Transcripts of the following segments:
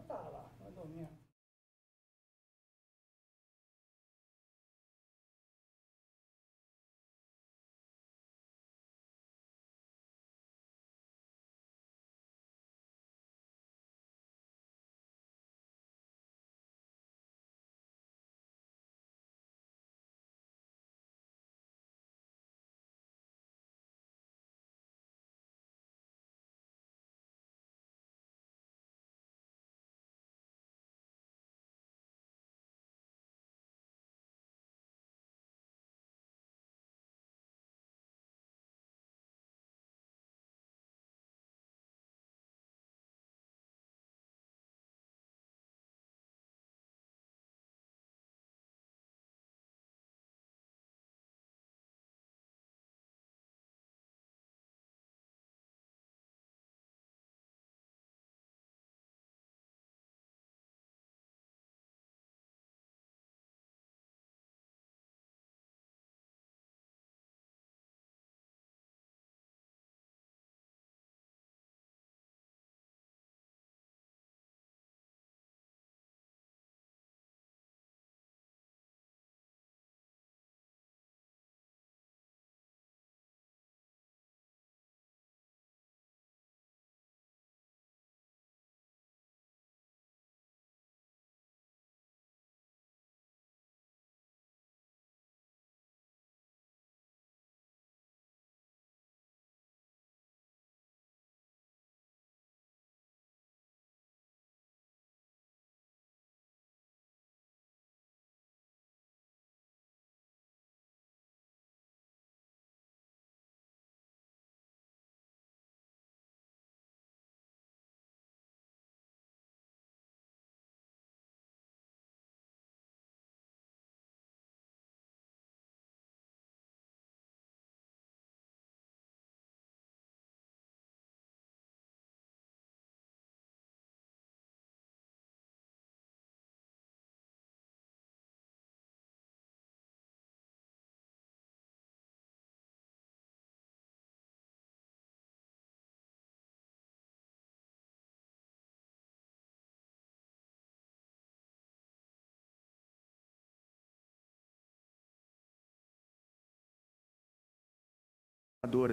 tá lá, vai dormir.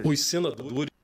Os senadores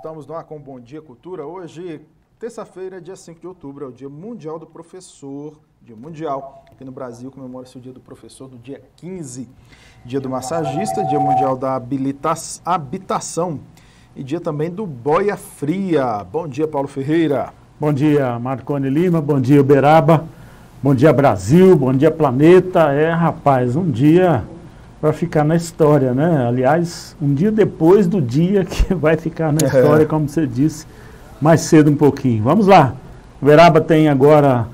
Estamos no ar com Bom Dia Cultura. Hoje, terça-feira, dia 5 de outubro, é o Dia Mundial do Professor, Dia Mundial. Aqui no Brasil comemora-se o Dia do Professor do dia 15, Dia do Massagista, Dia Mundial da Habitação e dia também do Boia Fria. Bom dia, Paulo Ferreira. Bom dia, Marconi Lima, bom dia, Uberaba, bom dia, Brasil, bom dia, planeta. Rapaz, um dia para ficar na história, né? Aliás, um dia depois do dia que vai ficar na história, como você disse, mais cedo um pouquinho. Vamos lá. Uberaba tem agora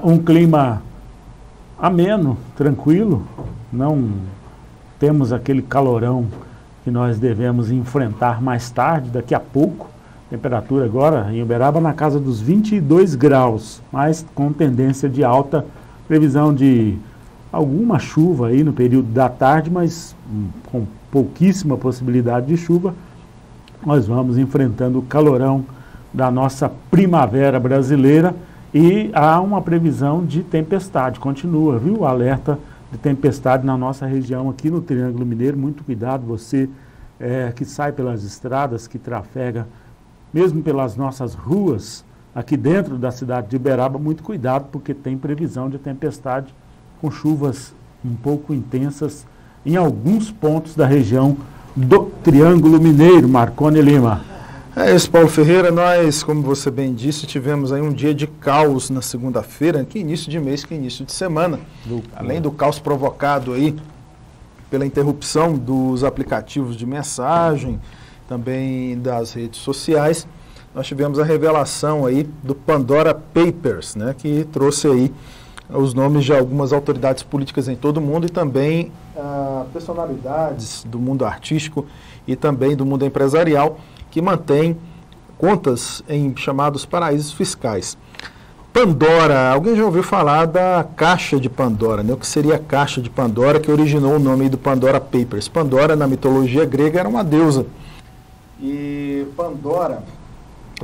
um clima ameno, tranquilo. Não temos aquele calorão que nós devemos enfrentar mais tarde, daqui a pouco. Temperatura agora em Uberaba na casa dos 22 graus, mas com tendência de alta, previsão de alguma chuva aí no período da tarde, mas com pouquíssima possibilidade de chuva. Nós vamos enfrentando o calorão da nossa primavera brasileira e há uma previsão de tempestade, continua, viu? O alerta de tempestade na nossa região aqui no Triângulo Mineiro. Muito cuidado, você que sai pelas estradas, que trafega mesmo pelas nossas ruas aqui dentro da cidade de Uberaba, muito cuidado, porque tem previsão de tempestade com chuvas um pouco intensas em alguns pontos da região do Triângulo Mineiro. Marconi Lima. É isso, Paulo Ferreira. Nós, como você bem disse, tivemos aí um dia de caos na segunda-feira, que início de mês, que início de semana. Além do caos provocado aí pela interrupção dos aplicativos de mensagem, também das redes sociais, nós tivemos a revelação aí do Pandora Papers, né, que trouxe aí os nomes de algumas autoridades políticas em todo o mundo e também personalidades do mundo artístico e também do mundo empresarial que mantêm contas em chamados paraísos fiscais. Pandora, alguém já ouviu falar da Caixa de Pandora, né? O que seria a Caixa de Pandora, que originou o nome do Pandora Papers. Pandora, na mitologia grega, era uma deusa. E Pandora,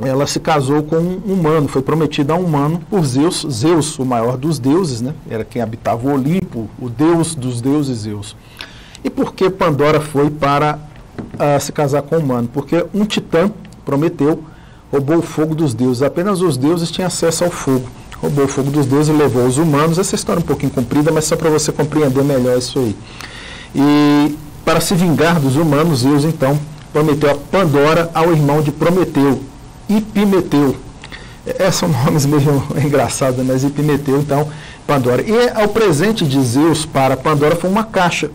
ela se casou com um humano, foi prometida a um humano por Zeus. Zeus, o maior dos deuses, né? Era quem habitava o Olimpo, o deus dos deuses Zeus. E por que Pandora foi para se casar com um humano? Porque um titã, Prometeu, roubou o fogo dos deuses. Apenas os deuses tinham acesso ao fogo. Roubou o fogo dos deuses e levou os humanos. Essa história é um pouquinho comprida, mas só para você compreender melhor isso aí. E para se vingar dos humanos, Zeus então prometeu a Pandora ao irmão de Prometeu, Epimeteu. São nomes meio engraçados, mas Epimeteu, então, Pandora. E o presente de Zeus para Pandora foi uma caixa,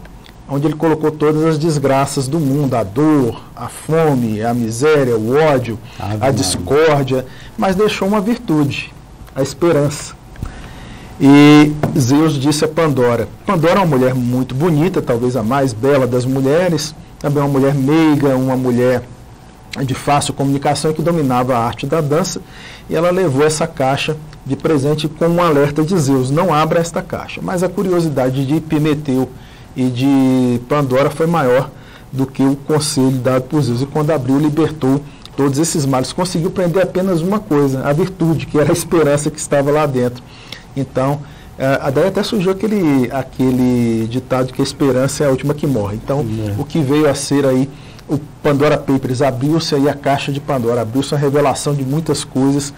onde ele colocou todas as desgraças do mundo, a dor, a fome, a miséria, o ódio, a discórdia, mas deixou uma virtude, a esperança. E Zeus disse a Pandora, Pandora é uma mulher muito bonita, talvez a mais bela das mulheres, também uma mulher meiga, uma mulher de fácil comunicação que dominava a arte da dança, e ela levou essa caixa de presente com um alerta de Zeus, não abra esta caixa. Mas a curiosidade de Epimeteu e de Pandora foi maior do que o conselho dado por Zeus, e quando abriu, libertou todos esses males. Conseguiu prender apenas uma coisa, a virtude, que era a esperança que estava lá dentro. Então, daí até surgiu aquele ditado que a esperança é a última que morre. Então, o que veio a ser aí o Pandora Papers, abriu-se aí a caixa de Pandora, abriu-se a revelação de muitas coisas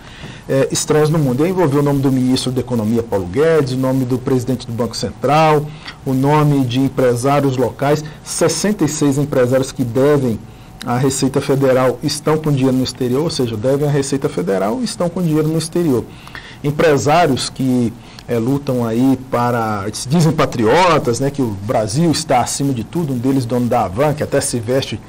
estranhas no mundo. E envolveu o nome do ministro da Economia, Paulo Guedes, o nome do presidente do Banco Central, o nome de empresários locais, 66 empresários que devem à Receita Federal estão com dinheiro no exterior, ou seja, devem à Receita Federal e estão com dinheiro no exterior. Empresários que lutam aí se dizem patriotas, né, que o Brasil está acima de tudo, um deles dono da Havan, que até se veste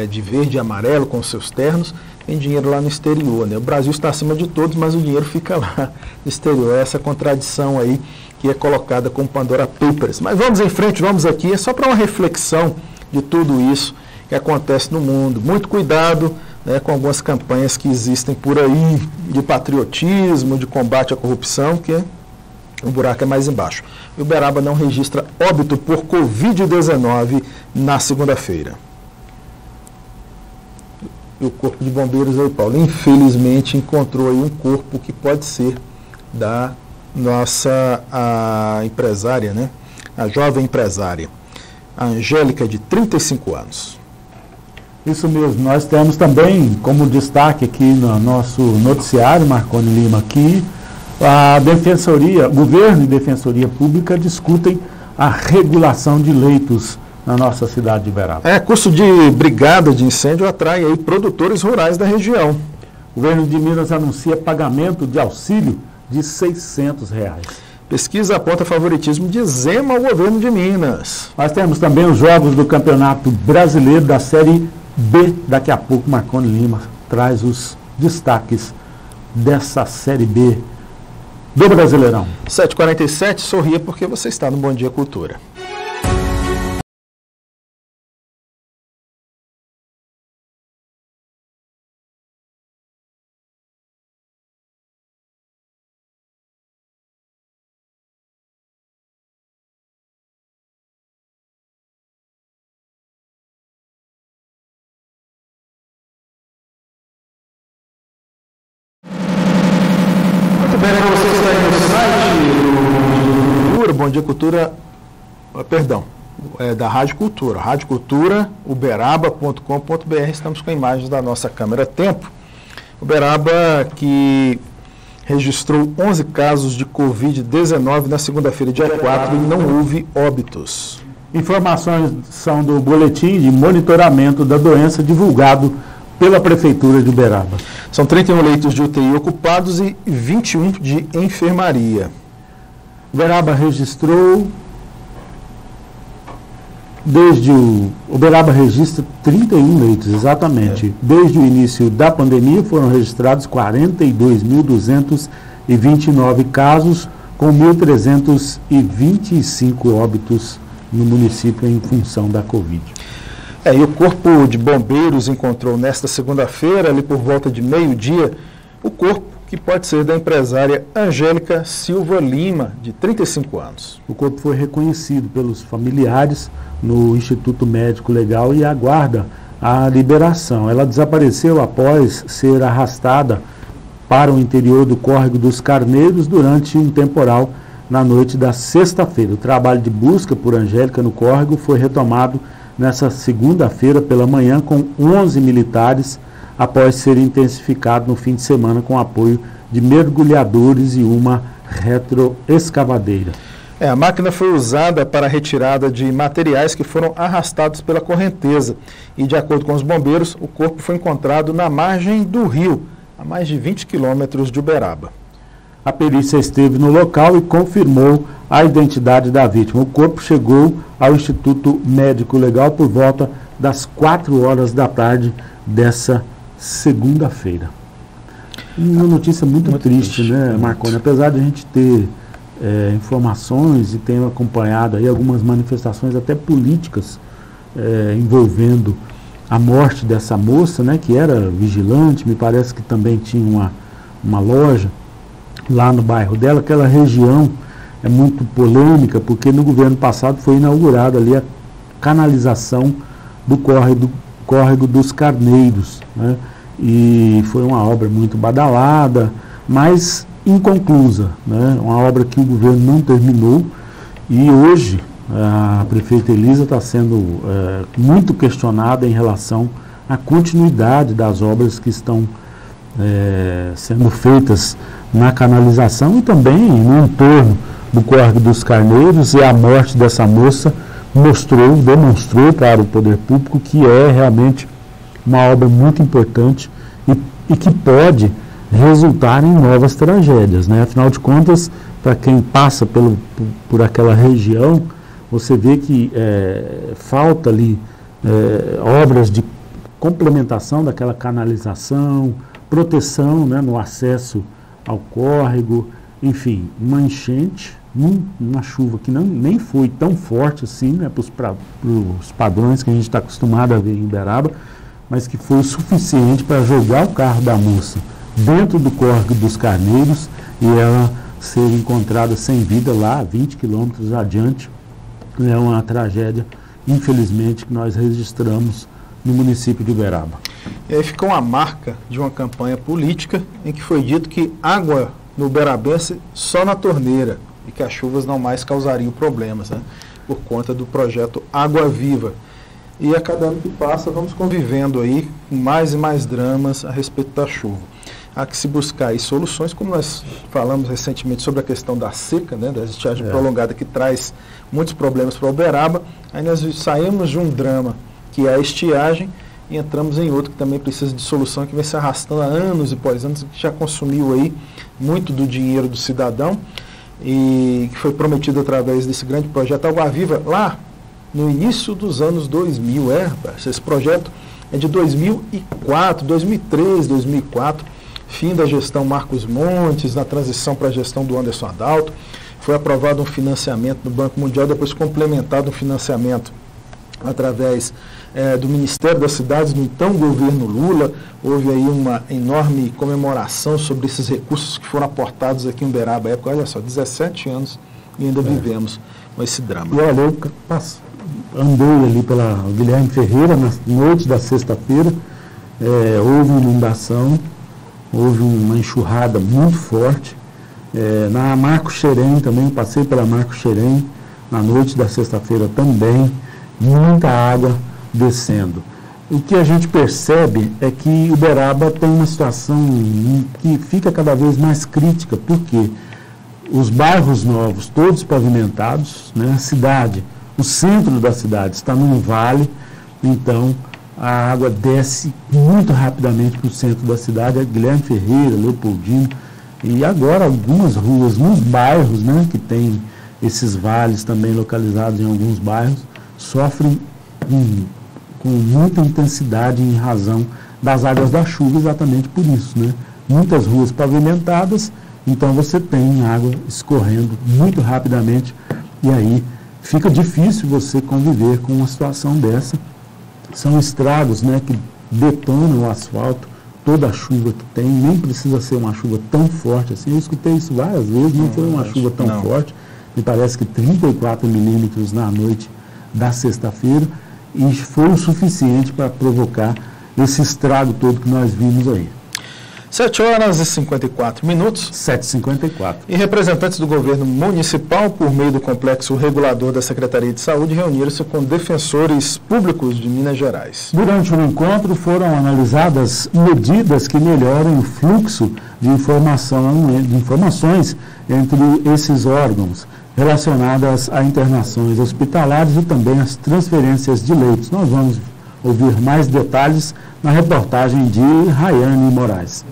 de verde e amarelo com os seus ternos, tem dinheiro lá no exterior, né? O Brasil está acima de todos, mas o dinheiro fica lá no exterior. Essa contradição aí que é colocada como Pandora Papers. Mas vamos em frente, vamos aqui, é só para uma reflexão de tudo isso que acontece no mundo. Muito cuidado, né, com algumas campanhas que existem por aí de patriotismo, de combate à corrupção, que o buraco é mais embaixo. O Uberaba não registra óbito por Covid-19 na segunda-feira. E o Corpo de Bombeiros aí, Paulo, infelizmente encontrou aí um corpo que pode ser da nossa empresária, né? A jovem empresária, a Angélica, de 35 anos. Isso mesmo, nós temos também como destaque aqui no nosso noticiário, Marconi Lima, aqui, a Defensoria, Governo e Defensoria Pública discutem a regulação de leitos na nossa cidade de Uberaba. Curso de brigada de incêndio atrai aí produtores rurais da região. O governo de Minas anuncia pagamento de auxílio de R$ 600. Pesquisa aponta favoritismo de Zema ao governo de Minas. Nós temos também os jogos do Campeonato Brasileiro da Série B. Daqui a pouco, Marconi Lima traz os destaques dessa Série B do Brasileirão. 7h47, sorria porque você está no Bom Dia Cultura. Bom Dia Cultura, perdão, da Rádio Cultura, uberaba.com.br. Estamos com imagens da nossa câmera Tempo. Uberaba que registrou 11 casos de Covid-19 na segunda-feira, dia 4, e não houve óbitos. Informações são do boletim de monitoramento da doença divulgado pela Prefeitura de Uberaba. São 31 leitos de UTI ocupados e 21 de enfermaria. Uberaba registrou, Uberaba registra 31 leitos, exatamente. Desde o início da pandemia foram registrados 42.229 casos, com 1.325 óbitos no município em função da Covid. E o Corpo de Bombeiros encontrou nesta segunda-feira, ali por volta de meio-dia, o corpo que pode ser da empresária Angélica Silva Lima, de 35 anos. O corpo foi reconhecido pelos familiares no Instituto Médico Legal e aguarda a liberação. Ela desapareceu após ser arrastada para o interior do Córrego dos Carneiros durante um temporal na noite da sexta-feira. O trabalho de busca por Angélica no córrego foi retomado nessa segunda-feira pela manhã com 11 militares, após ser intensificado no fim de semana com apoio de mergulhadores e uma retroescavadeira. A máquina foi usada para a retirada de materiais que foram arrastados pela correnteza e, de acordo com os bombeiros, o corpo foi encontrado na margem do rio, a mais de 20 quilômetros de Uberaba. A perícia esteve no local e confirmou a identidade da vítima. O corpo chegou ao Instituto Médico Legal por volta das 4 horas da tarde dessa segunda-feira. Uma notícia muito triste, né, Marconi? Apesar de a gente ter informações e ter acompanhado aí algumas manifestações até políticas envolvendo a morte dessa moça, né, que era vigilante, me parece que também tinha uma loja lá no bairro dela. Aquela região é muito polêmica, porque no governo passado foi inaugurada ali a canalização do Córrego dos Carneiros, né? E foi uma obra muito badalada, mas inconclusa, né? Uma obra que o governo não terminou, e hoje a prefeita Elisa está sendo muito questionada em relação à continuidade das obras que estão sendo feitas na canalização e também no entorno do Córrego dos Carneiros. E a morte dessa moça demonstrou para o poder público que é realmente uma obra muito importante e que pode resultar em novas tragédias, né? Afinal de contas, para quem passa por aquela região, você vê que falta ali obras de complementação daquela canalização, proteção, né, no acesso ao córrego, enfim, uma enchente, uma chuva que nem foi tão forte assim, né, para os padrões que a gente está acostumado a ver em Uberaba, mas que foi o suficiente para jogar o carro da moça dentro do Córrego dos Carneiros e ela ser encontrada sem vida lá, 20 quilômetros adiante. É uma tragédia, infelizmente, que nós registramos no município de Uberaba. E aí ficou uma marca de uma campanha política em que foi dito que água no uberabense só na torneira e que as chuvas não mais causariam problemas, né, por conta do projeto Água Viva. e a cada ano que passa vamos convivendo aí com mais e mais dramas a respeito da chuva. Há que se buscar aí soluções, como nós falamos recentemente sobre a questão da seca, né, da estiagem prolongada, que traz muitos problemas para Uberaba. Aí nós saímos de um drama que é a estiagem e entramos em outro que também precisa de solução, que vem se arrastando há anos e pós anos, que já consumiu aí muito do dinheiro do cidadão e que foi prometido através desse grande projeto Água Viva lá no início dos anos 2000. Esse projeto é de 2004, 2003, 2004, fim da gestão Marcos Montes, na transição para a gestão do Anderson Adalto. Foi aprovado um financiamento no Banco Mundial, depois complementado um financiamento através do Ministério das Cidades, no então governo Lula. Houve aí uma enorme comemoração sobre esses recursos que foram aportados aqui em Uberaba. Época, olha só, 17 anos e ainda vivemos com esse drama. E olha, eu andei ali pela Guilherme Ferreira na noite da sexta-feira, houve inundação, houve uma enxurrada muito forte. Na Marco Xerém também, passei pela Marco Xerém, na noite da sexta-feira também, muita água descendo. O que a gente percebe é que Uberaba tem uma situação que fica cada vez mais crítica, porque os bairros novos, todos pavimentados, né, a cidade, o centro da cidade está num vale, então a água desce muito rapidamente para o centro da cidade, Guilherme Ferreira, Leopoldino, e agora algumas ruas nos bairros, né, que tem esses vales também localizados em alguns bairros, sofrem com muita intensidade em razão das águas da chuva, exatamente por isso, né? Muitas ruas pavimentadas, então você tem água escorrendo muito rapidamente e aí fica difícil você conviver com uma situação dessa. São estragos, né, que detonam o asfalto, toda a chuva que tem, nem precisa ser uma chuva tão forte assim. Eu escutei isso várias vezes, não foi uma chuva tão forte, me parece que 34 milímetros na noite da sexta-feira, e foi o suficiente para provocar esse estrago todo que nós vimos aí. 7h54. 7h54. E representantes do governo municipal, por meio do complexo regulador da Secretaria de Saúde, reuniram-se com defensores públicos de Minas Gerais. Durante o encontro foram analisadas medidas que melhorem o fluxo de informações entre esses órgãos, relacionadas a internações hospitalares e também as transferências de leitos. Nós vamos ouvir mais detalhes na reportagem de Rayane Moraes.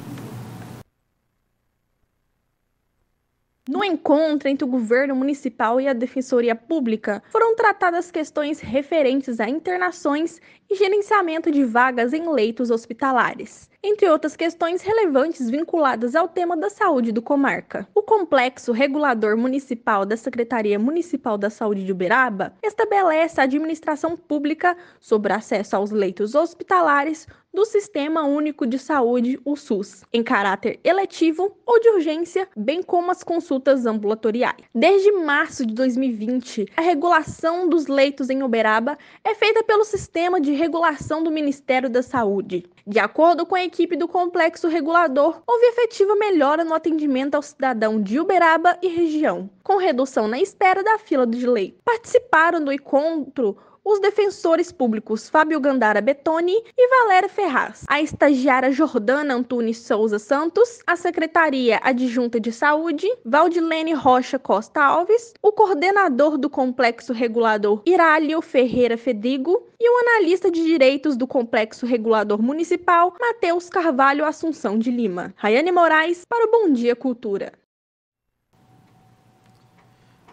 No encontro entre o governo municipal e a Defensoria Pública, foram tratadas questões referentes a internações e gerenciamento de vagas em leitos hospitalares, entre outras questões relevantes vinculadas ao tema da saúde do comarca. O Complexo Regulador Municipal da Secretaria Municipal da Saúde de Uberaba estabelece a administração pública sobre acesso aos leitos hospitalares do Sistema Único de Saúde, o SUS, em caráter eletivo ou de urgência, bem como as consultas ambulatoriais. Desde março de 2020, a regulação dos leitos em Uberaba é feita pelo Sistema de Regulação do Ministério da Saúde. De acordo com a equipe do Complexo Regulador, houve efetiva melhora no atendimento ao cidadão de Uberaba e região, com redução na espera da fila de leito. Participaram do encontro os defensores públicos Fábio Gandara Betoni e Valéria Ferraz, a estagiária Jordana Antunes Souza Santos, a secretaria adjunta de saúde, Valdilene Rocha Costa Alves, o coordenador do Complexo Regulador Irálio Ferreira Fedigo e o analista de direitos do Complexo Regulador Municipal, Matheus Carvalho Assunção de Lima. Rayane Moraes para o Bom Dia Cultura.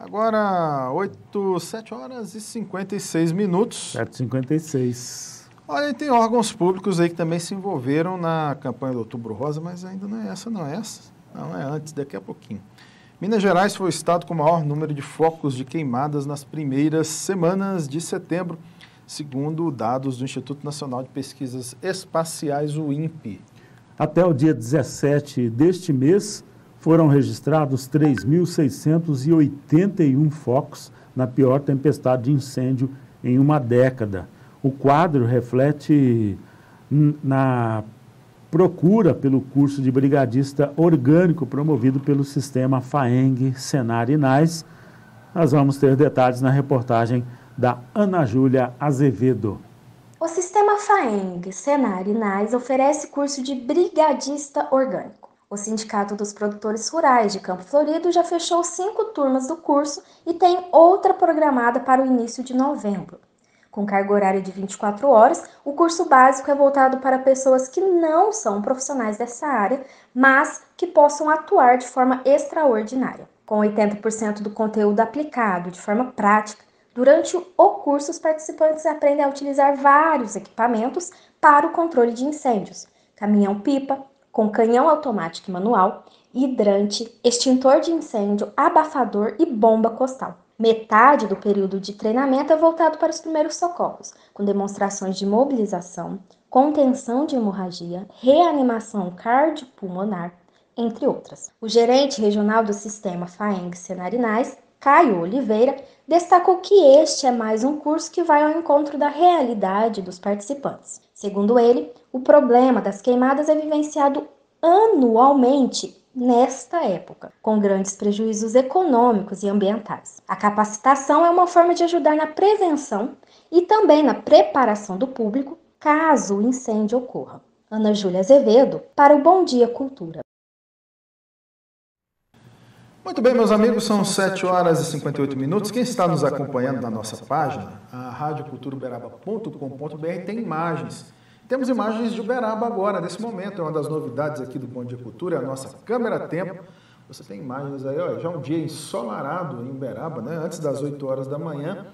Agora, 7h56. 7h56. Olha, tem órgãos públicos aí que também se envolveram na campanha do Outubro Rosa, mas ainda não é essa, não é essa. Não, é antes, daqui a pouquinho. Minas Gerais foi o estado com o maior número de focos de queimadas nas primeiras semanas de setembro, segundo dados do Instituto Nacional de Pesquisas Espaciais, o INPE. Até o dia 17 deste mês, foram registrados 3.681 focos na pior tempestade de incêndio em uma década. O quadro reflete na procura pelo curso de brigadista orgânico promovido pelo sistema FAENG, Senar e NAS. Nós vamos ter detalhes na reportagem da Ana Júlia Azevedo. FAENG, Senar e NAS oferece curso de brigadista orgânico. O Sindicato dos Produtores Rurais de Campo Florido já fechou 5 turmas do curso e tem outra programada para o início de novembro. Com carga horária de 24 horas, o curso básico é voltado para pessoas que não são profissionais dessa área, mas que possam atuar de forma extraordinária. Com 80% do conteúdo aplicado de forma prática, durante o curso os participantes aprendem a utilizar vários equipamentos para o controle de incêndios: caminhão-pipa, com canhão automático e manual, hidrante, extintor de incêndio, abafador e bomba costal. Metade do período de treinamento é voltado para os primeiros socorros, com demonstrações de mobilização, contenção de hemorragia, reanimação cardiopulmonar, entre outras. O gerente regional do sistema FAENG Senar e NAS, Caio Oliveira, destacou que este é mais um curso que vai ao encontro da realidade dos participantes. Segundo ele, o problema das queimadas é vivenciado anualmente nesta época, com grandes prejuízos econômicos e ambientais. A capacitação é uma forma de ajudar na prevenção e também na preparação do público caso o incêndio ocorra. Ana Júlia Azevedo, para o Bom Dia Cultura. Muito bem, meus amigos, são 7 horas e 58 minutos. Quem está nos acompanhando na nossa página, a radioculturauberaba.com.br, tem imagens. Temos imagens de Uberaba agora, nesse momento. É uma das novidades aqui do Bom Dia Cultura, é a nossa câmera tempo. Você tem imagens aí, ó, já um dia ensolarado em Uberaba, né? Antes das 8 horas da manhã.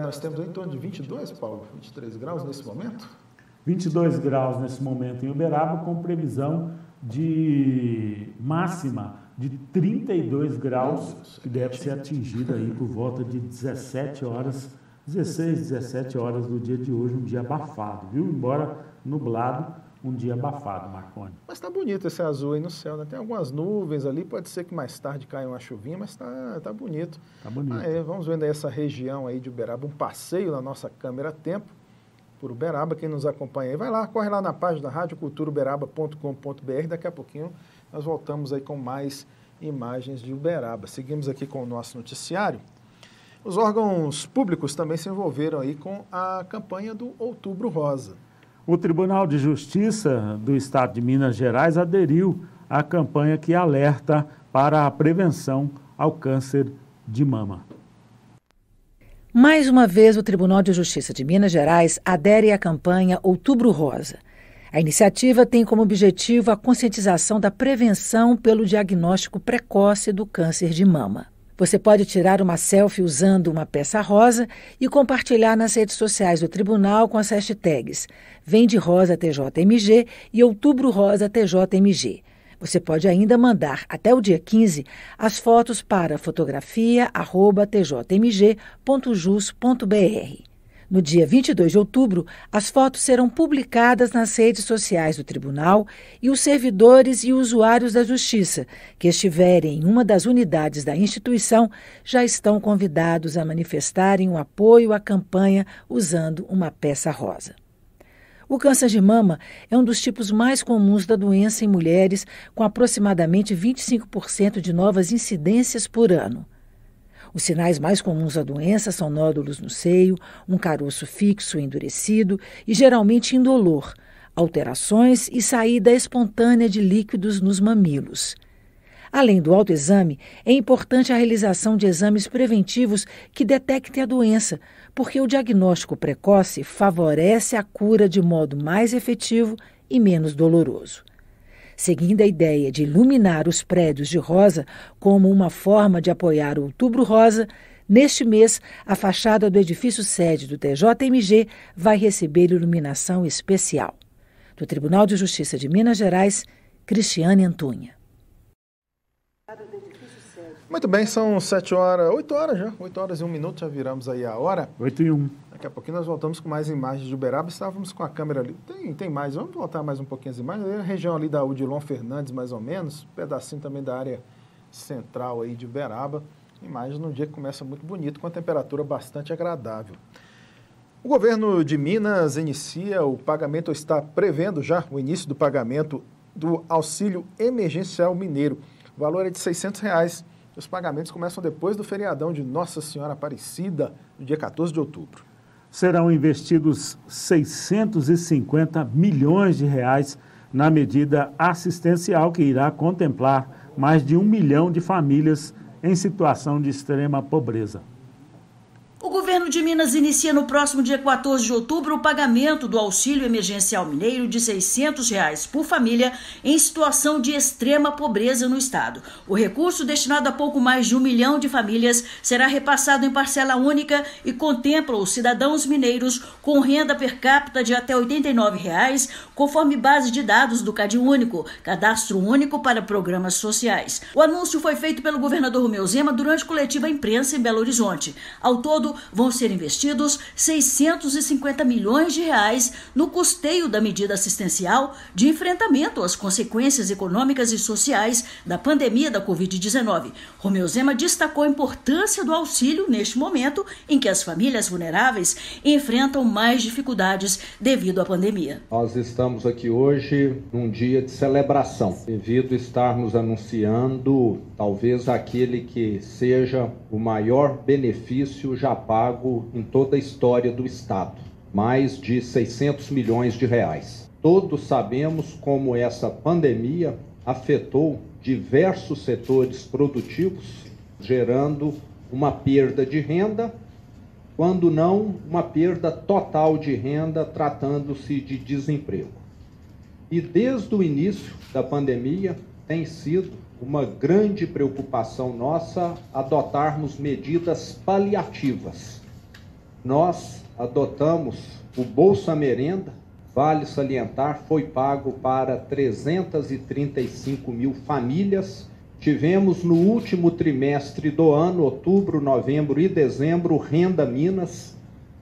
Nós temos em torno de 22, Paulo, 23 graus nesse momento? 22 graus nesse momento em Uberaba, com previsão de máxima de 32 graus, que deve ser atingida aí por volta de 17 horas, 16, 17 horas do dia de hoje, um dia abafado, viu? Embora nublado, um dia abafado, Marconi. Mas tá bonito esse azul aí no céu, né? Tem algumas nuvens ali, pode ser que mais tarde caia uma chuvinha, mas tá bonito. Tá bonito. Vamos vendo aí essa região aí de Uberaba, um passeio na nossa câmera tempo por Uberaba. Quem nos acompanha aí, vai lá, corre lá na página radioculturauberaba.com.br, daqui a pouquinho nós voltamos aí com mais imagens de Uberaba. Seguimos aqui com o nosso noticiário. Os órgãos públicos também se envolveram aí com a campanha do Outubro Rosa. O Tribunal de Justiça do Estado de Minas Gerais aderiu à campanha que alerta para a prevenção ao câncer de mama. Mais uma vez, o Tribunal de Justiça de Minas Gerais adere à campanha Outubro Rosa. A iniciativa tem como objetivo a conscientização da prevenção pelo diagnóstico precoce do câncer de mama. Você pode tirar uma selfie usando uma peça rosa e compartilhar nas redes sociais do tribunal com as hashtags VemDeRosaTJMG e Outubro Rosa TJMG. Você pode ainda mandar até o dia 15 as fotos para fotografia@tjmg.jus.br. No dia 22 de outubro, as fotos serão publicadas nas redes sociais do tribunal e os servidores e usuários da Justiça que estiverem em uma das unidades da instituição já estão convidados a manifestarem o apoio à campanha usando uma peça rosa. O câncer de mama é um dos tipos mais comuns da doença em mulheres, com aproximadamente 25% de novas incidências por ano. Os sinais mais comuns da doença são nódulos no seio, um caroço fixo e endurecido e geralmente indolor, alterações e saída espontânea de líquidos nos mamilos. Além do autoexame, é importante a realização de exames preventivos que detectem a doença, porque o diagnóstico precoce favorece a cura de modo mais efetivo e menos doloroso. Seguindo a ideia de iluminar os prédios de rosa como uma forma de apoiar o Outubro Rosa, neste mês, a fachada do edifício sede do TJMG vai receber iluminação especial. Do Tribunal de Justiça de Minas Gerais, Cristiane Antunha. Muito bem, são 8 horas já, 8 horas e 1 minuto, já viramos aí a hora. 8 e 1. Daqui a pouquinho nós voltamos com mais imagens de Uberaba. Estávamos com a câmera ali. Tem mais, vamos voltar mais um pouquinho as imagens. A região ali da Odilon Fernandes, mais ou menos. Um pedacinho também da área central aí de Uberaba. Imagens num dia que começa muito bonito, com a temperatura bastante agradável. O governo de Minas inicia o pagamento, ou está prevendo já o início do pagamento do auxílio emergencial mineiro. O valor é de R$ 600. Os pagamentos começam depois do feriadão de Nossa Senhora Aparecida, no dia 14 de outubro. serão investidos 650 milhões de reais na medida assistencial que irá contemplar mais de 1 milhão de famílias em situação de extrema pobreza. O governo de Minas inicia no próximo dia 14 de outubro o pagamento do auxílio emergencial mineiro de R$ 600 por família em situação de extrema pobreza no estado. O recurso, destinado a pouco mais de 1 milhão de famílias, será repassado em parcela única e contempla os cidadãos mineiros com renda per capita de até R$ 89,00, conforme base de dados do CadÚnico, Cadastro Único para Programas Sociais. O anúncio foi feito pelo governador Romeu Zema durante coletiva à imprensa em Belo Horizonte. Ao todo, vão ser investidos 650 milhões de reais no custeio da medida assistencial de enfrentamento às consequências econômicas e sociais da pandemia da Covid-19. Romeu Zema destacou a importância do auxílio neste momento em que as famílias vulneráveis enfrentam mais dificuldades devido à pandemia. Nós estamos aqui hoje num dia de celebração, devido a estarmos anunciando talvez aquele que seja o maior benefício já pago em toda a história do Estado, mais de 600 milhões de reais. Todos sabemos como essa pandemia afetou diversos setores produtivos, gerando uma perda de renda, quando não uma perda total de renda, tratando-se de desemprego. E desde o início da pandemia tem sido uma grande preocupação nossa adotarmos medidas paliativas. Nós adotamos o Bolsa Merenda, vale salientar, foi pago para 335 mil famílias. Tivemos no último trimestre do ano, outubro, novembro e dezembro, Renda Minas,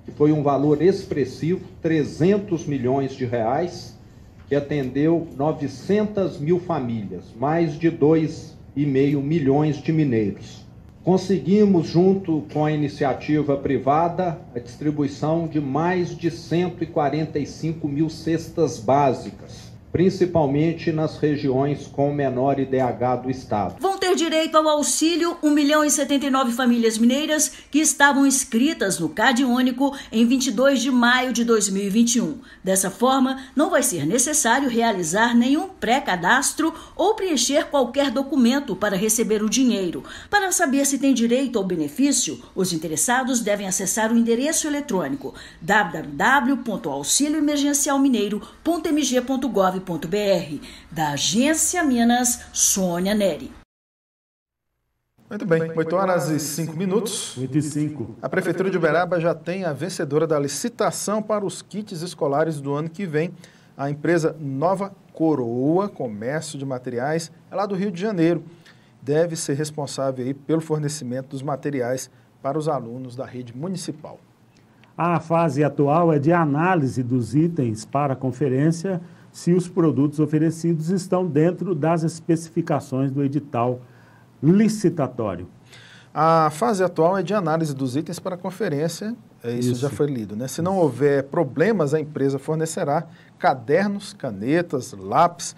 que foi um valor expressivo, 300 milhões de reais, que atendeu 900 mil famílias, mais de 2,5 milhões de mineiros. Conseguimos, junto com a iniciativa privada, a distribuição de mais de 145 mil cestas básicas, principalmente nas regiões com menor IDH do estado. Vão ter direito ao auxílio 1.079 famílias mineiras que estavam inscritas no CadÚnico em 22 de maio de 2021. Dessa forma, não vai ser necessário realizar nenhum pré-cadastro ou preencher qualquer documento para receber o dinheiro. Para saber se tem direito ao benefício, os interessados devem acessar o endereço eletrônico www.auxilioemergencialmineiro.mg.gov.br. Da Agência Minas, Sônia Neri. Muito bem, 8 horas e 5 minutos. 8 e 5. A Prefeitura de Uberaba já tem a vencedora da licitação para os kits escolares do ano que vem. A empresa Nova Coroa Comércio de Materiais, é lá do Rio de Janeiro, deve ser responsável aí pelo fornecimento dos materiais para os alunos da rede municipal. A fase atual é de análise dos itens para a conferência, se os produtos oferecidos estão dentro das especificações do edital licitatório. A fase atual é de análise dos itens para a conferência, isso já foi lido, né? Se não houver problemas, a empresa fornecerá cadernos, canetas, lápis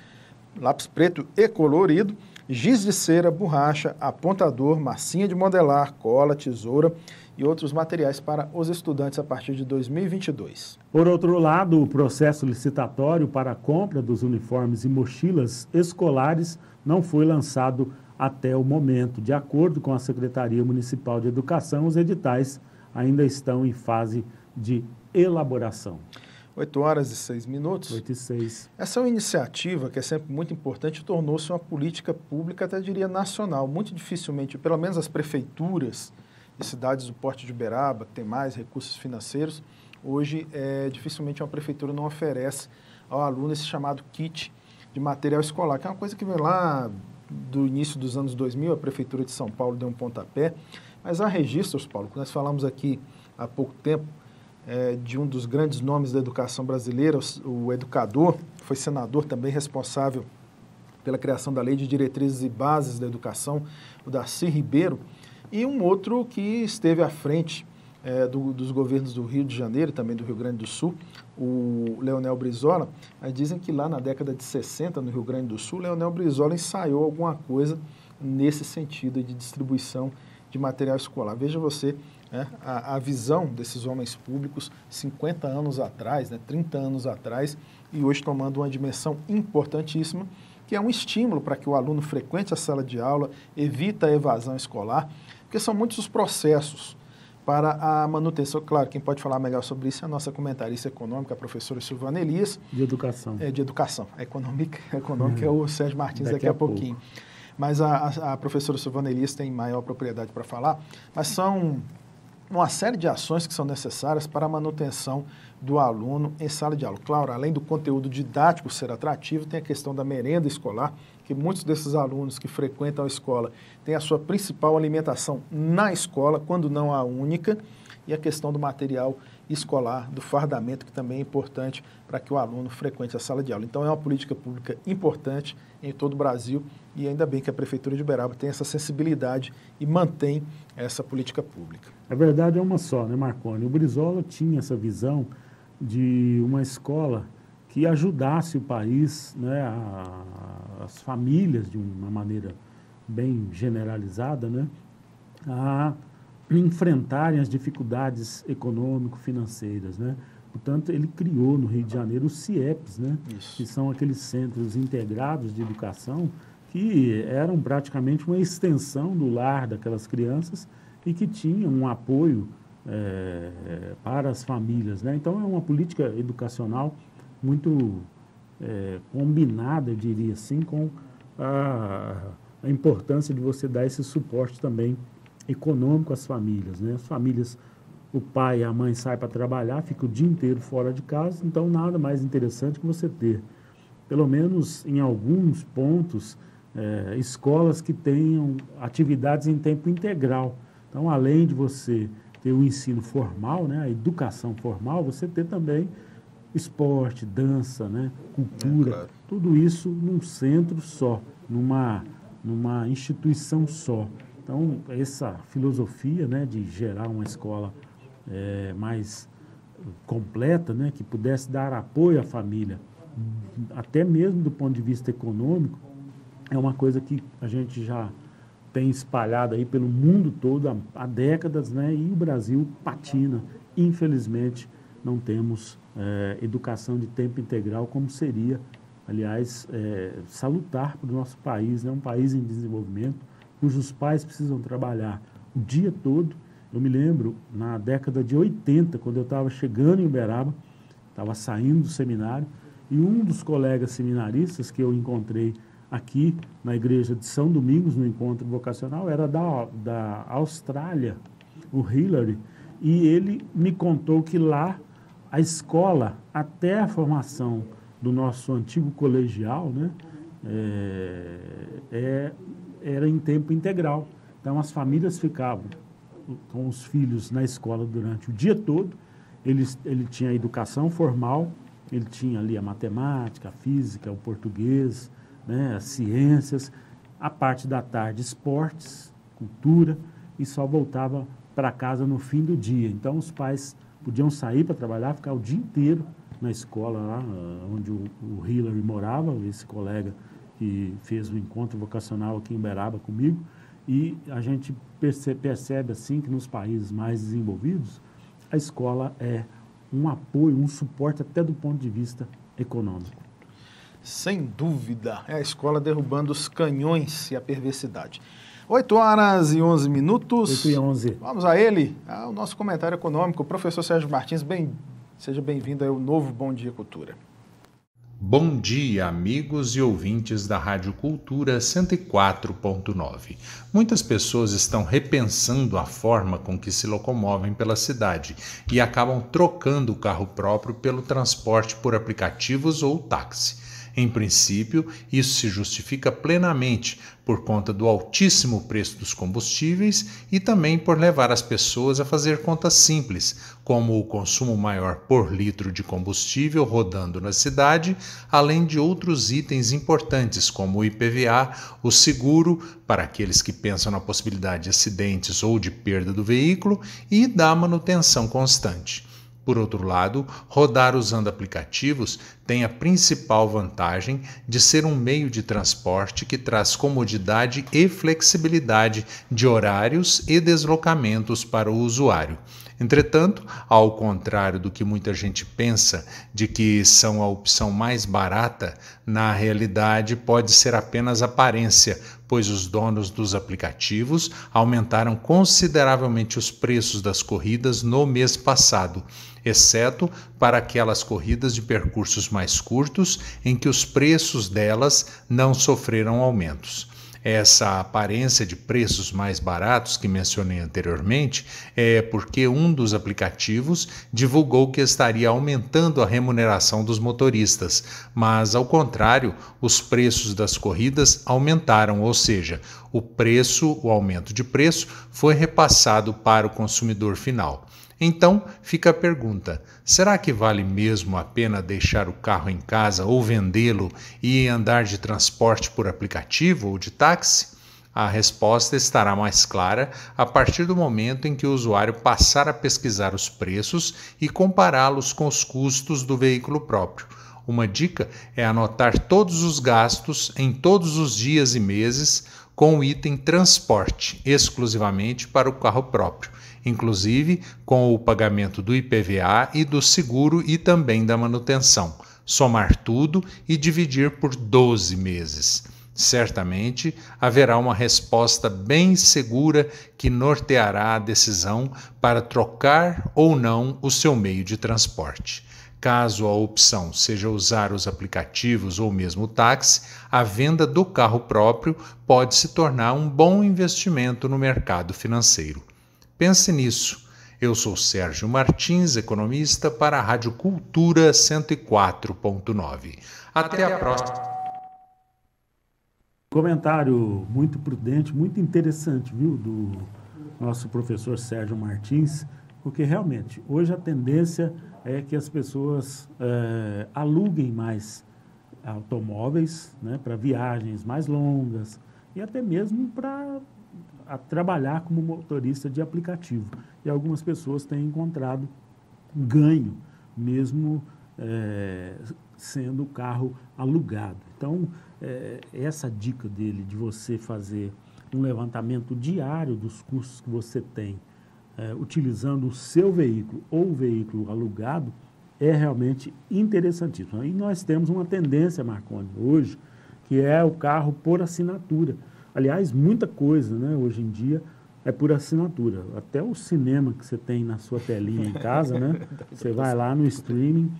preto e colorido, giz de cera, borracha, apontador, massinha de modelar, cola, tesoura e outros materiais para os estudantes a partir de 2022. Por outro lado, o processo licitatório para a compra dos uniformes e mochilas escolares não foi lançado até o momento. De acordo com a Secretaria Municipal de Educação, os editais ainda estão em fase de elaboração. 8 horas e 6 minutos. 8 e 6. Essa é uma iniciativa que é sempre muito importante, tornou-se uma política pública, até diria nacional. Muito dificilmente, pelo menos as prefeituras de cidades do porte de Uberaba, que tem mais recursos financeiros, hoje dificilmente uma prefeitura não oferece ao aluno esse chamado kit de material escolar, que é uma coisa que vem lá do início dos anos 2000, a Prefeitura de São Paulo deu um pontapé, mas há registros, Paulo, que nós falamos aqui há pouco tempo, de um dos grandes nomes da educação brasileira, o educador, foi senador também responsável pela criação da Lei de Diretrizes e Bases da Educação, o Darcy Ribeiro, e um outro que esteve à frente dos governos do Rio de Janeiro, também do Rio Grande do Sul, o Leonel Brizola. Dizem que lá na década de 60, no Rio Grande do Sul, Leonel Brizola ensaiou alguma coisa nesse sentido de distribuição de material escolar. Veja você, né, a visão desses homens públicos 50 anos atrás, né, 30 anos atrás, e hoje tomando uma dimensão importantíssima, que é um estímulo para que o aluno frequente a sala de aula, evita a evasão escolar, porque são muitos os processos para a manutenção. Claro, quem pode falar melhor sobre isso é a nossa comentarista econômica, a professora Silvana Elias. De educação. De educação. Econômica é o Sérgio Martins daqui a pouquinho. Mas a professora Silvana Elias tem maior propriedade para falar, mas são uma série de ações que são necessárias para a manutenção do aluno em sala de aula. Claro, além do conteúdo didático ser atrativo, tem a questão da merenda escolar, que muitos desses alunos que frequentam a escola têm a sua principal alimentação na escola, quando não a única, e a questão do material escolar, do fardamento, que também é importante para que o aluno frequente a sala de aula. Então é uma política pública importante em todo o Brasil, e ainda bem que a Prefeitura de Uberaba tem essa sensibilidade e mantém essa política pública. A verdade é uma só, né, Marconi? O Brizola tinha essa visão de uma escola que ajudasse o país, né, as famílias, de uma maneira bem generalizada, né, a enfrentarem as dificuldades econômico-financeiras, né? Portanto, ele criou no Rio de Janeiro os CIEPs, né? Que são aqueles centros integrados de educação que eram praticamente uma extensão do lar daquelas crianças e que tinham um apoio para as famílias, né? Então, é uma política educacional muito combinada, eu diria assim, com a importância de você dar esse suporte também econômico às famílias, né? As famílias, o pai e a mãe saem para trabalhar, fica o dia inteiro fora de casa, então nada mais interessante que você ter, pelo menos em alguns pontos, escolas que tenham atividades em tempo integral. Então, além de você ter o ensino formal, né, a educação formal, você ter também esporte, dança, né, cultura, claro. Tudo isso num centro só, numa instituição só. Então, essa filosofia, né, de gerar uma escola mais completa, né, que pudesse dar apoio à família, até mesmo do ponto de vista econômico, é uma coisa que a gente já tem espalhado aí pelo mundo todo há décadas, né, e o Brasil patina. Infelizmente, não temos educação de tempo integral como seria, aliás, salutar para o nosso país, né, um país em desenvolvimento, cujos pais precisam trabalhar o dia todo. Eu me lembro, na década de 80, quando eu estava chegando em Uberaba, estava saindo do seminário, e um dos colegas seminaristas que eu encontrei aqui na igreja de São Domingos, no encontro vocacional, era da Austrália, o Hillary, e ele me contou que lá a escola, até a formação do nosso antigo colegial, né, era em tempo integral. Então, as famílias ficavam com os filhos na escola durante o dia todo. Ele tinha a educação formal, ele tinha ali a matemática, a física, o português, né, as ciências, a parte da tarde, esportes, cultura, e só voltava para casa no fim do dia. Então, os pais podiam sair para trabalhar, ficar o dia inteiro na escola lá onde o Hillary morava, esse colega que fez o encontro vocacional aqui em Uberaba comigo, e a gente percebe assim que nos países mais desenvolvidos, a escola é um apoio, um suporte até do ponto de vista econômico. Sem dúvida, é a escola derrubando os canhões e a perversidade. 8h11. 8h11. Vamos a ele, ao nosso comentário econômico, o professor Sérgio Martins. Seja bem-vindo ao novo Bom Dia Cultura. Bom dia, amigos e ouvintes da Rádio Cultura 104.9. Muitas pessoas estão repensando a forma com que se locomovem pela cidade e acabam trocando o carro próprio pelo transporte por aplicativos ou táxi. Em princípio, isso se justifica plenamente por conta do altíssimo preço dos combustíveis e também por levar as pessoas a fazer contas simples, como o consumo maior por litro de combustível rodando na cidade, além de outros itens importantes como o IPVA, o seguro para aqueles que pensam na possibilidade de acidentes ou de perda do veículo e da manutenção constante. Por outro lado, rodar usando aplicativos tem a principal vantagem de ser um meio de transporte que traz comodidade e flexibilidade de horários e deslocamentos para o usuário. Entretanto, ao contrário do que muita gente pensa de que são a opção mais barata, na realidade pode ser apenas aparência, pois os donos dos aplicativos aumentaram consideravelmente os preços das corridas no mês passado, exceto para aquelas corridas de percursos mais curtos em que os preços delas não sofreram aumentos. Essa aparência de preços mais baratos que mencionei anteriormente é porque um dos aplicativos divulgou que estaria aumentando a remuneração dos motoristas, mas, ao contrário, os preços das corridas aumentaram, ou seja, o aumento de preço foi repassado para o consumidor final. Então, fica a pergunta, será que vale mesmo a pena deixar o carro em casa ou vendê-lo e andar de transporte por aplicativo ou de táxi? A resposta estará mais clara a partir do momento em que o usuário passar a pesquisar os preços e compará-los com os custos do veículo próprio. Uma dica é anotar todos os gastos em todos os dias e meses com o item transporte, exclusivamente para o carro próprio, inclusive com o pagamento do IPVA e do seguro e também da manutenção. Somar tudo e dividir por 12 meses. Certamente haverá uma resposta bem segura que norteará a decisão para trocar ou não o seu meio de transporte. Caso a opção seja usar os aplicativos ou mesmo o táxi, a venda do carro próprio pode se tornar um bom investimento no mercado financeiro. Pense nisso. Eu sou Sérgio Martins, economista, para a Rádio Cultura 104.9. Até a próxima. Comentário muito prudente, muito interessante, viu, do nosso professor Sérgio Martins, porque realmente hoje a tendência é que as pessoas aluguem mais automóveis, né, para viagens mais longas e até mesmo para trabalhar como motorista de aplicativo. E algumas pessoas têm encontrado ganho, mesmo sendo o carro alugado. Então, essa dica dele de você fazer um levantamento diário dos custos que você tem utilizando o seu veículo ou o veículo alugado é realmente interessantíssimo. E nós temos uma tendência, Marconi, hoje, que é o carro por assinatura. Aliás, muita coisa, né, hoje em dia é por assinatura. Até o cinema que você tem na sua telinha em casa, né? Você vai lá no streaming,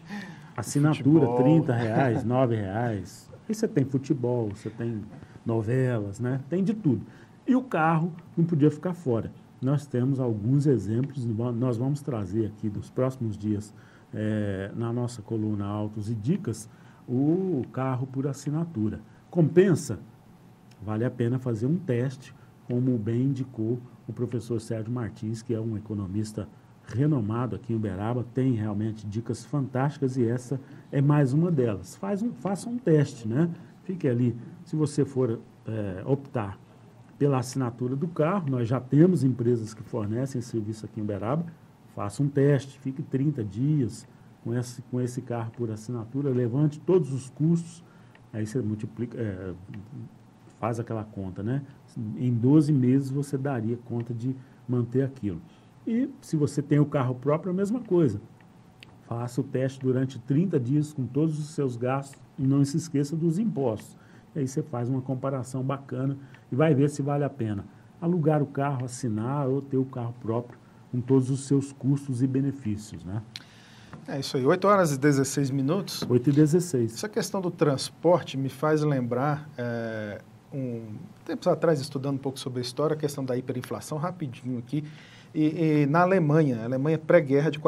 assinatura, R$30, R$9. Aí você tem futebol, você tem novelas, né? Tem de tudo. E o carro não podia ficar fora. Nós temos alguns exemplos, nós vamos trazer aqui nos próximos dias, na nossa coluna Autos e Dicas, o carro por assinatura. Compensa? Vale a pena fazer um teste, como bem indicou o professor Sérgio Martins, que é um economista renomado aqui em Uberaba, tem realmente dicas fantásticas e essa é mais uma delas. Faça um teste, né? Fique ali, se você for optar pela assinatura do carro, nós já temos empresas que fornecem serviço aqui em Uberaba, faça um teste, fique 30 dias com esse carro por assinatura, levante todos os custos, aí você multiplica, faz aquela conta, né? Em 12 meses você daria conta de manter aquilo. E se você tem o carro próprio, a mesma coisa. Faça o teste durante 30 dias com todos os seus gastos e não se esqueça dos impostos. E aí você faz uma comparação bacana e vai ver se vale a pena alugar o carro, assinar ou ter o carro próprio com todos os seus custos e benefícios, né? É isso aí, 8 horas e 16 minutos. 8 e 16. Essa questão do transporte me faz lembrar, tempos atrás, estudando um pouco sobre a história, a questão da hiperinflação, rapidinho aqui. E na Alemanha pré-guerra de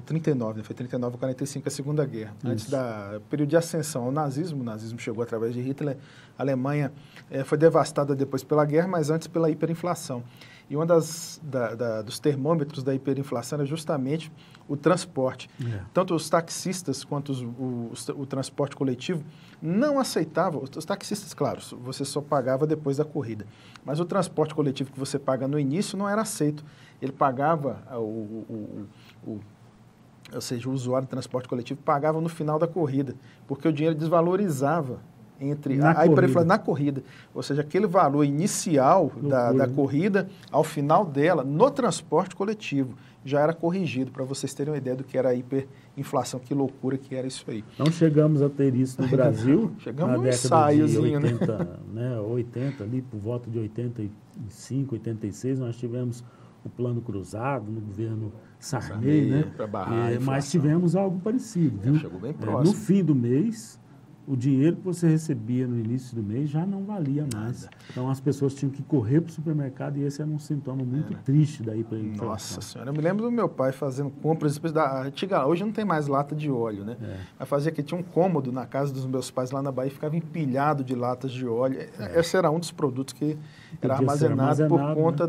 39, né? Foi 39 a 45 a Segunda Guerra. Isso. Antes do período de ascensão ao nazismo, o nazismo chegou através de Hitler, a Alemanha foi devastada depois pela guerra, mas antes pela hiperinflação. E um dos termômetros da hiperinflação era justamente o transporte. Tanto os taxistas quanto o transporte coletivo não aceitavam. Os taxistas, claro, você só pagava depois da corrida. Mas o transporte coletivo que você paga no início não era aceito. Ele pagava ou seja, o usuário de transporte coletivo pagava no final da corrida, porque o dinheiro desvalorizava na corrida. Ou seja, aquele valor inicial da corrida, ao final dela, no transporte coletivo, já era corrigido, para vocês terem uma ideia do que era a hiperinflação, que loucura que era isso aí. Não chegamos a ter isso no Brasil, chegamos na década de 80, né? 80, ali por volta de 85, 86, nós tivemos o Plano Cruzado no governo Sarney, né? Mas tivemos algo parecido, viu? Chegou bem próximo. No fim do mês, o dinheiro que você recebia no início do mês já não valia mais. Nada. Então as pessoas tinham que correr para o supermercado e esse era um sintoma muito triste daí para a inflação. Nossa Senhora, eu me lembro do meu pai fazendo compras, hoje não tem mais lata de óleo, né? Mas fazia que tinha um cômodo na casa dos meus pais lá na Bahia, ficava empilhado de latas de óleo. Esse era um dos produtos que era armazenado por conta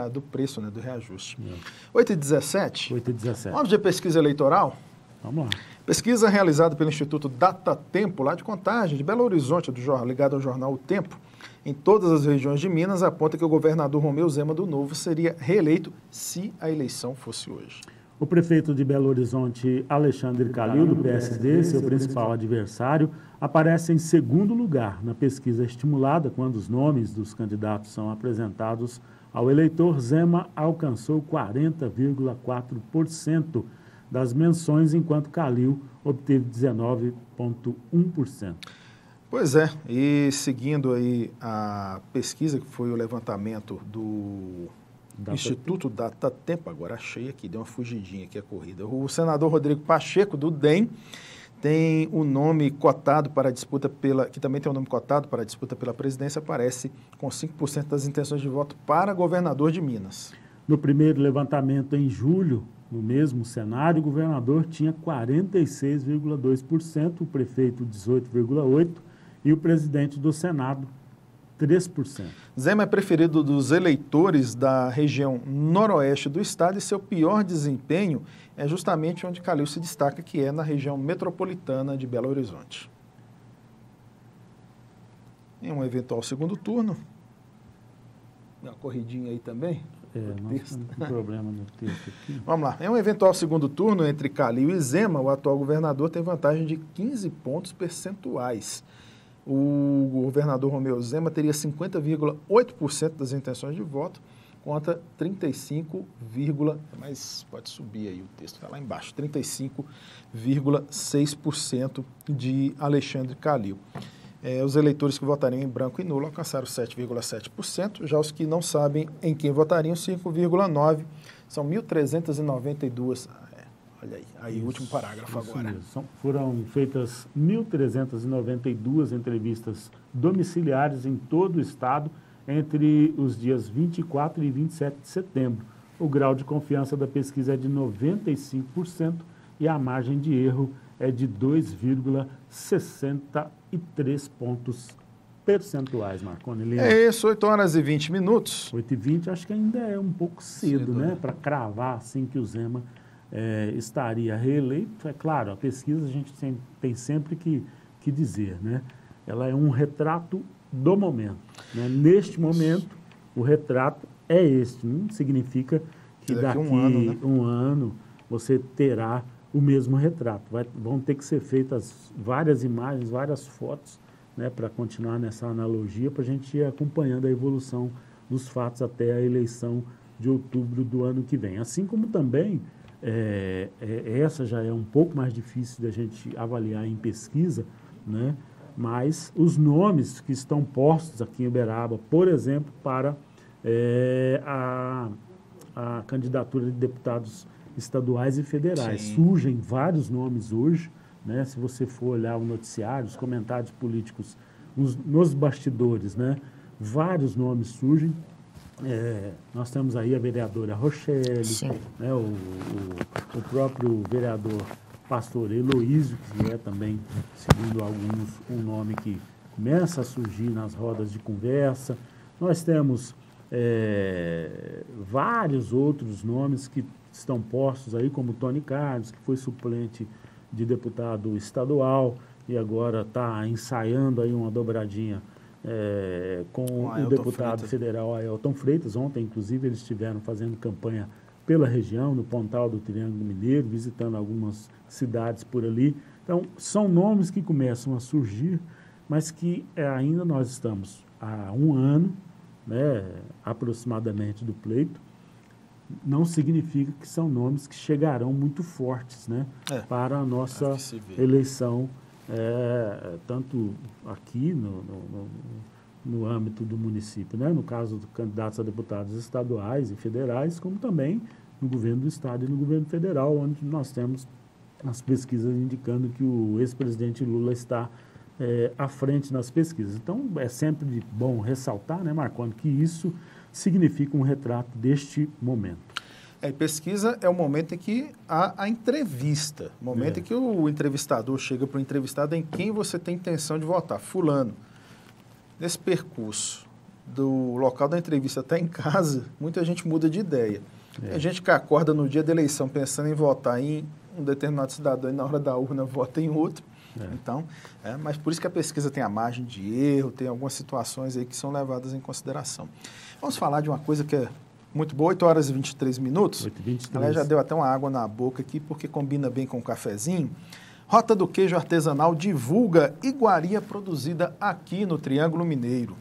do preço, né, do reajuste. 8h17. 8h17. Vamos de pesquisa eleitoral? Vamos lá. Pesquisa realizada pelo Instituto Datatempo, lá de Contagem, de Belo Horizonte, ligado ao jornal O Tempo, em todas as regiões de Minas, aponta que o governador Romeu Zema do Novo seria reeleito se a eleição fosse hoje. O prefeito de Belo Horizonte, Alexandre Calil, do PSD, seu principal adversário, aparece em segundo lugar na pesquisa estimulada. Quando os nomes dos candidatos são apresentados ao eleitor, Zema alcançou 40,4% das menções, enquanto Calil obteve 19,1%. Pois é, e seguindo aí a pesquisa, que foi o levantamento do Instituto Datatempo, agora achei aqui, deu uma fugidinha aqui a corrida. O senador Rodrigo Pacheco, do DEM, tem o nome cotado para a disputa que também tem o nome cotado para a disputa pela presidência, aparece com 5% das intenções de voto para governador de Minas. No primeiro levantamento, em julho, no mesmo cenário, o governador tinha 46,2%, o prefeito 18,8% e o presidente do Senado 3%. Zema é preferido dos eleitores da região noroeste do estado e seu pior desempenho é justamente onde Calil se destaca, que é na região metropolitana de Belo Horizonte. Em um eventual segundo turno, uma corridinha aí também. Nós temos um problema no texto aqui. Vamos lá. Em um eventual segundo turno entre Calil e Zema, o atual governador tem vantagem de 15 pontos percentuais. O governador Romeu Zema teria 50,8% das intenções de voto, contra 35, mas pode subir aí o texto, está lá embaixo, 35,6% de Alexandre Calil. Os eleitores que votariam em branco e nulo alcançaram 7,7%, já os que não sabem em quem votariam, 5,9%. São 1.392. Olha aí o último parágrafo agora. Foram feitas 1.392 entrevistas domiciliares em todo o estado entre os dias 24 e 27 de setembro. O grau de confiança da pesquisa é de 95% e a margem de erro é de 2,63 pontos percentuais, Marconi Lima. É isso, 8h20. 8h20, acho que ainda é um pouco cedo, né? Para cravar assim que o Zema estaria reeleito. É claro, a pesquisa a gente tem sempre que dizer, né? Ela é um retrato do momento, né? Neste momento, o retrato é este. Não significa que daqui um ano você terá o mesmo retrato. Vão ter que ser feitas várias imagens, várias fotos, né, para continuar nessa analogia, para a gente ir acompanhando a evolução dos fatos até a eleição de outubro do ano que vem. Assim como também, essa já é um pouco mais difícil da gente avaliar em pesquisa, né, mas os nomes que estão postos aqui em Uberaba, por exemplo, para a candidatura de deputados estaduais e federais. Sim. Surgem vários nomes hoje, né? Se você for olhar o noticiário, os comentários políticos nos bastidores, né? Vários nomes surgem. Nós temos aí a vereadora Rochelle, né? o próprio vereador pastor Heloísio, que é também, segundo alguns, um nome que começa a surgir nas rodas de conversa. Nós temos vários outros nomes que estão postos aí, como Tony Carlos, que foi suplente de deputado estadual e agora está ensaiando aí uma dobradinha com o deputado federal Ailton Freitas. Ontem, inclusive, eles estiveram fazendo campanha pela região, no Pontal do Triângulo Mineiro, visitando algumas cidades por ali. Então, são nomes que começam a surgir, mas que ainda nós estamos há um ano, né, aproximadamente, do pleito. Não significa que são nomes que chegarão muito fortes, né, para a nossa eleição, tanto aqui no âmbito do município, né, no caso dos candidatos a deputados estaduais e federais, como também no governo do estado e no governo federal, onde nós temos as pesquisas indicando que o ex-presidente Lula está à frente nas pesquisas. Então, é sempre bom ressaltar, né, Marconi, que isso significa um retrato deste momento. E pesquisa é o momento em que há a entrevista, o momento em que o entrevistador chega para o entrevistado em quem você tem intenção de votar. Fulano, nesse percurso do local da entrevista até em casa, muita gente muda de ideia. Tem gente que acorda no dia da eleição pensando em votar em um determinado cidadão e na hora da urna vota em outro. Então, mas por isso que a pesquisa tem a margem de erro, tem algumas situações aí que são levadas em consideração. Vamos falar de uma coisa que é muito boa, 8 horas e 23 minutos. 8h23. Ela já deu até uma água na boca aqui, porque combina bem com o cafezinho. Rota do Queijo Artesanal divulga iguaria produzida aqui no Triângulo Mineiro.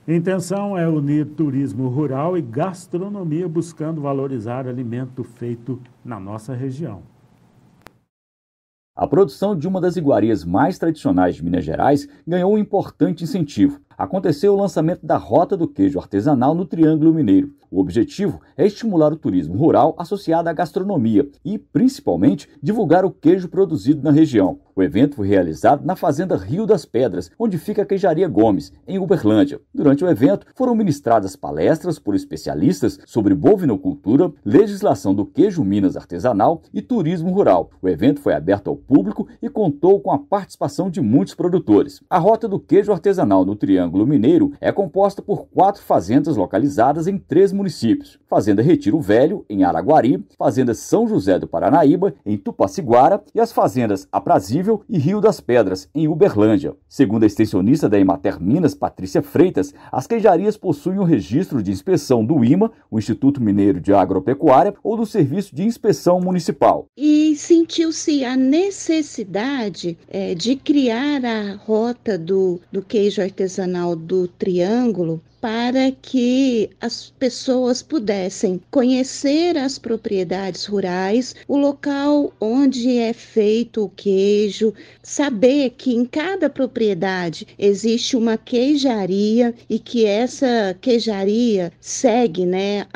A intenção é unir turismo rural e gastronomia, buscando valorizar alimento feito na nossa região. A produção de uma das iguarias mais tradicionais de Minas Gerais ganhou um importante incentivo. Aconteceu o lançamento da Rota do Queijo Artesanal no Triângulo Mineiro. O objetivo é estimular o turismo rural associado à gastronomia e, principalmente, divulgar o queijo produzido na região. O evento foi realizado na Fazenda Rio das Pedras, onde fica a Queijaria Gomes, em Uberlândia. Durante o evento, foram ministradas palestras por especialistas sobre bovinocultura, legislação do queijo Minas artesanal e turismo rural. O evento foi aberto ao público e contou com a participação de muitos produtores. A Rota do Queijo Artesanal no Triângulo Mineiro é composta por 4 fazendas localizadas em 3 municípios. Fazenda Retiro Velho, em Araguari, Fazenda São José do Paranaíba, em Tupaciguara, e as fazendas Aprazível e Rio das Pedras, em Uberlândia. Segundo a extensionista da Emater Minas, Patrícia Freitas, as queijarias possuem o registro de inspeção do IMA, o Instituto Mineiro de Agropecuária, ou do Serviço de Inspeção Municipal. E sentiu-se a necessidade de criar a Rota do Queijo Artesanal do Triângulo, para que as pessoas pudessem conhecer as propriedades rurais, o local onde é feito o queijo, saber que em cada propriedade existe uma queijaria e que essa queijaria segue, né,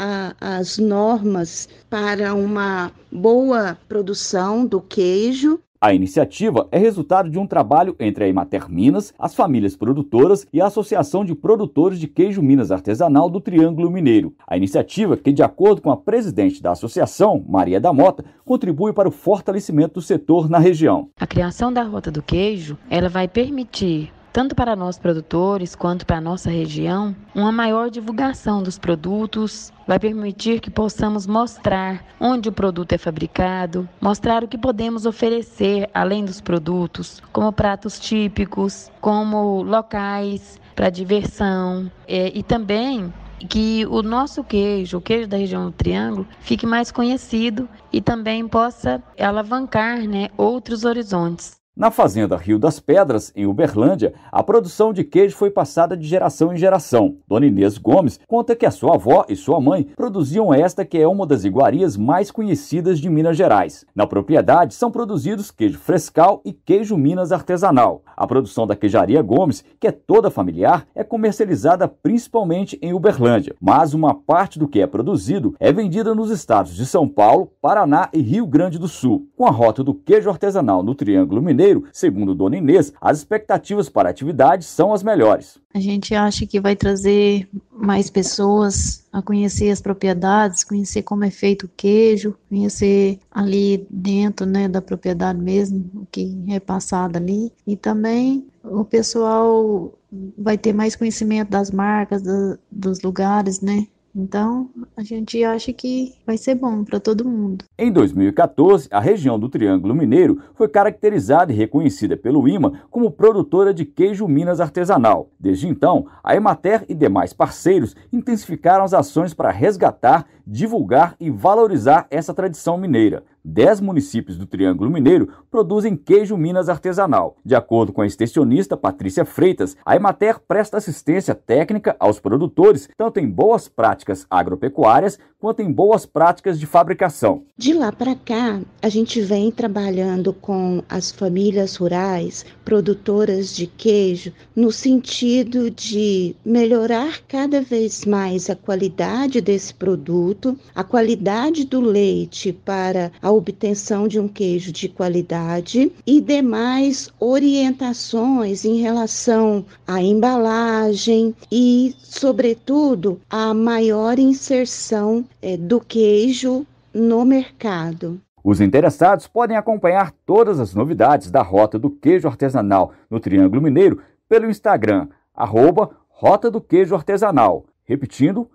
as normas para uma boa produção do queijo. A iniciativa é resultado de um trabalho entre a Emater Minas, as famílias produtoras e a Associação de Produtores de Queijo Minas Artesanal do Triângulo Mineiro. A iniciativa, que de acordo com a presidente da associação, Maria da Mota, contribui para o fortalecimento do setor na região. A criação da Rota do Queijo, ela vai permitir, tanto para nós produtores quanto para a nossa região, uma maior divulgação dos produtos, vai permitir que possamos mostrar onde o produto é fabricado, mostrar o que podemos oferecer além dos produtos, como pratos típicos, como locais para diversão e também que o nosso queijo, o queijo da região do Triângulo, fique mais conhecido e também possa alavancar, né, outros horizontes. Na Fazenda Rio das Pedras, em Uberlândia, a produção de queijo foi passada de geração em geração. Dona Inês Gomes conta que a sua avó e sua mãe produziam esta que é uma das iguarias mais conhecidas de Minas Gerais. Na propriedade são produzidos queijo frescal e queijo Minas artesanal. A produção da Queijaria Gomes, que é toda familiar, é comercializada principalmente em Uberlândia, mas uma parte do que é produzido é vendida nos estados de São Paulo, Paraná e Rio Grande do Sul. Com a Rota do Queijo Artesanal no Triângulo Mineiro, segundo Dona Inês, as expectativas para a atividade são as melhores. A gente acha que vai trazer mais pessoas a conhecer as propriedades, conhecer como é feito o queijo, conhecer ali dentro, né, da propriedade mesmo, o que é passado ali. E também o pessoal vai ter mais conhecimento das marcas, dos lugares, né, Então, a gente acha que vai ser bom para todo mundo. Em 2014, a região do Triângulo Mineiro foi caracterizada e reconhecida pelo IMA como produtora de queijo Minas artesanal. Desde então, a Emater e demais parceiros intensificaram as ações para resgatar, divulgar e valorizar essa tradição mineira. 10 municípios do Triângulo Mineiro produzem queijo Minas artesanal. De acordo com a extensionista Patrícia Freitas, a Emater presta assistência técnica aos produtores, tanto em boas práticas agropecuárias quanto em boas práticas de fabricação. De lá para cá, a gente vem trabalhando com as famílias rurais, produtoras de queijo, no sentido de melhorar cada vez mais a qualidade desse produto, a qualidade do leite para a obtenção de um queijo de qualidade e demais orientações em relação à embalagem e, sobretudo, a maior inserção do queijo no mercado. Os interessados podem acompanhar todas as novidades da Rota do Queijo Artesanal no Triângulo Mineiro pelo Instagram, @Rota do Queijo Artesanal. Repetindo,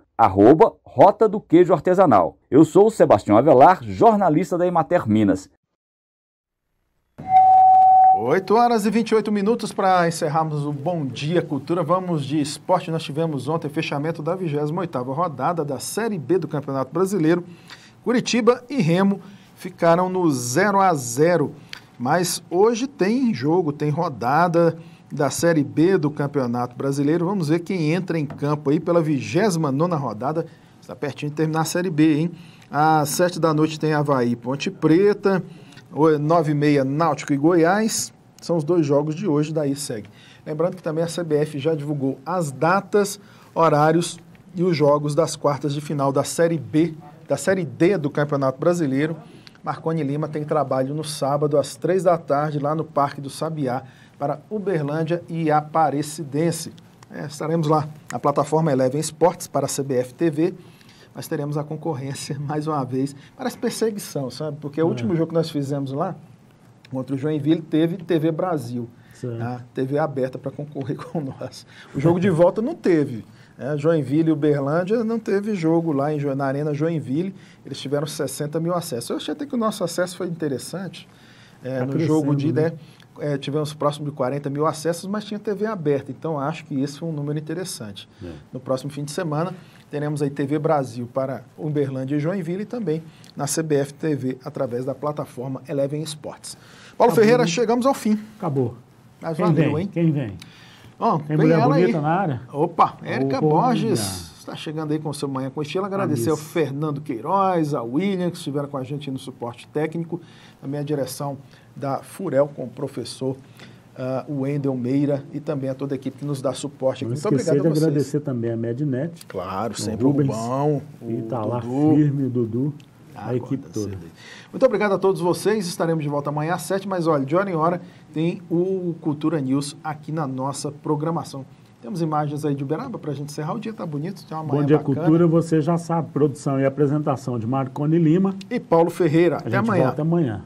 @Rota do Queijo Artesanal. Eu sou o Sebastião Avelar, jornalista da Emater Minas. 8h28 para encerrarmos o Bom Dia Cultura. Vamos de esporte. Nós tivemos ontem fechamento da 28ª rodada da Série B do Campeonato Brasileiro. Curitiba e Remo ficaram no 0-0. Mas hoje tem jogo, tem rodada da Série B do Campeonato Brasileiro. Vamos ver quem entra em campo aí pela 29ª rodada. Está pertinho de terminar a Série B, hein? Às 7 da noite tem Avaí e Ponte Preta. 9h30, Náutico e Goiás. São os 2 jogos de hoje, daí segue. Lembrando que também a CBF já divulgou as datas, horários e os jogos das quartas de final da Série B, da Série D do Campeonato Brasileiro. Marconi Lima tem trabalho no sábado, às 3 da tarde, lá no Parque do Sabiá, para Uberlândia e Aparecidense. Estaremos lá na plataforma Eleven Esportes para a CBF TV, mas teremos a concorrência, mais uma vez, parece perseguição, sabe? Porque o último jogo que nós fizemos lá, contra o Joinville, teve TV Brasil, a TV aberta para concorrer com nós. O jogo de volta não teve. Joinville e Uberlândia não teve jogo lá na Arena Joinville, eles tiveram 60 mil acessos. Eu achei até que o nosso acesso foi interessante. No jogo de tivemos próximo de 40 mil acessos, mas tinha TV aberta, então acho que esse foi um número interessante. No próximo fim de semana, teremos aí TV Brasil para Uberlândia e Joinville e também na CBF TV através da plataforma Eleven Esportes. Paulo Ferreira, chegamos ao fim. Acabou. Mas valeu, hein? Quem vem? Tem mulher bonita aí na área? Opa, Érica Borges está chegando aí com o seu Manhã com Estilo. Agradecer ao Fernando Queiroz, ao William, que estiveram com a gente no suporte técnico, também a direção da FUREL com o professor Wendel Meira e também a toda a equipe que nos dá suporte aqui. Muito obrigado a vocês. Agradecer também a Mednet. Claro, sempre o Rubão, e está lá firme, o Dudu, a equipe toda. Muito obrigado a todos vocês. Estaremos de volta amanhã às 7, mas olha, de hora em hora tem o Cultura News aqui na nossa programação. Temos imagens aí de Uberaba para a gente encerrar. O dia está bonito, tem uma manhã Bom Dia bacana. Cultura, você já sabe, produção e apresentação de Marconi Lima. E Paulo Ferreira. Até amanhã. Volta amanhã.